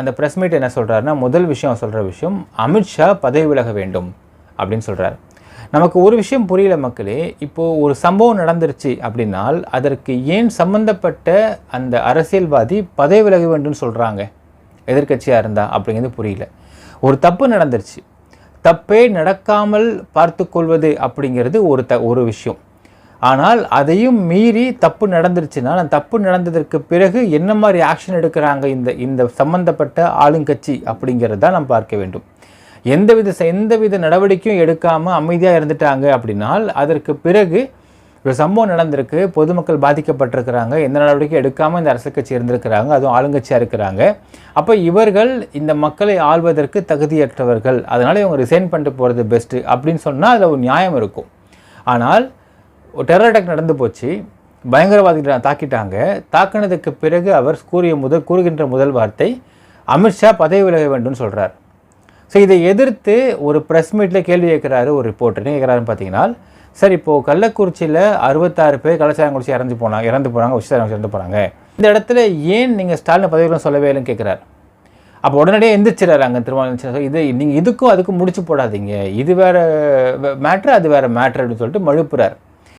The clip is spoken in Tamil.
அந்த ப்ரெஸ் மீட் என்ன சொல்கிறாருன்னா, முதல் விஷயம் சொல்கிற விஷயம், அமித்ஷா பதவி விலக வேண்டும் அப்படின்னு சொல்கிறார். நமக்கு ஒரு விஷயம் புரியல மக்களே. இப்போது ஒரு சம்பவம் நடந்துருச்சு அப்படின்னால் அதற்கு ஏன் சம்பந்தப்பட்ட அந்த அரசியல்வாதி பதவி விலக வேண்டும்னு சொல்கிறாங்க எதிர்க்கட்சியாக இருந்தால் அப்படிங்கிறது புரியல. ஒரு தப்பு நடந்துருச்சு, தப்பே நடக்காமல் பார்த்து கொள்வது அப்படிங்கிறது ஒரு விஷயம். ஆனால் அதையும் மீறி தப்பு நடந்துருச்சுன்னா அந்த தப்பு நடந்ததற்கு பிறகு என்ன மாதிரி ஆக்ஷன் எடுக்கிறாங்க இந்த சம்பந்தப்பட்ட ஆளுங்கட்சி அப்படிங்கிறது தான் நம்ம பார்க்க வேண்டும். எந்தவித நடவடிக்கையும் எடுக்காமல் அமைதியாக இருந்துட்டாங்க அப்படின்னால் அதற்கு பிறகு ஒரு சம்பவம் நடந்திருக்கு, பொதுமக்கள் பாதிக்கப்பட்டிருக்கிறாங்க, எந்த நடவடிக்கையும் எடுக்காமல் இந்த அரசியல் கட்சி இருந்திருக்கிறாங்க, அதுவும் ஆளுங்கட்சியாக இருக்கிறாங்க. அப்போ இவர்கள் இந்த மக்களை ஆள்வதற்கு தகுதியற்றவர்கள், அதனால் இவங்க ரிசைன் பண்ணிட்டு போகிறது பெஸ்ட்டு அப்படின்னு சொன்னால் அதில் ஒரு நியாயம் இருக்கும். ஆனால் டெரர் அட்டாக் நடந்து போச்சு, பயங்கரவாதிகளை தாக்கிட்டாங்க. தாக்கினதுக்கு பிறகு அவர் கூறுகின்ற முதல் வார்த்தை அமித்ஷா பதவி விலக வேண்டும்னு சொல்கிறார். ஸோ இதை எதிர்த்து ஒரு ப்ரெஸ் மீட்டில் கேள்வி கேட்குறாரு ஒரு ரிப்போர்ட்டர். என்ன கேட்குறாருன்னு பார்த்தீங்கன்னா, சார் இப்போது கள்ளக்குறிச்சியில் 66 பேர் கலாச்சாரம் குடிச்சு இறந்து போனாங்க, விஷயம் இறந்து போனாங்க. இந்த இடத்துல ஏன் நீங்கள் ஸ்டாலின் பதவி விலக சொல்லவே இல்லைன்னு கேட்குறாரு. அப்போ உடனடியே எந்திரிச்சிடறாரு அங்கே திருமாவளவன். இது நீங்கள் இதுக்கும் அதுக்கும் முடிச்சு போடாதீங்க, இது வேறு மேட்ரு அது வேறு மேட்ரு அப்படின்னு சொல்லிட்டு மழுப்புறார்.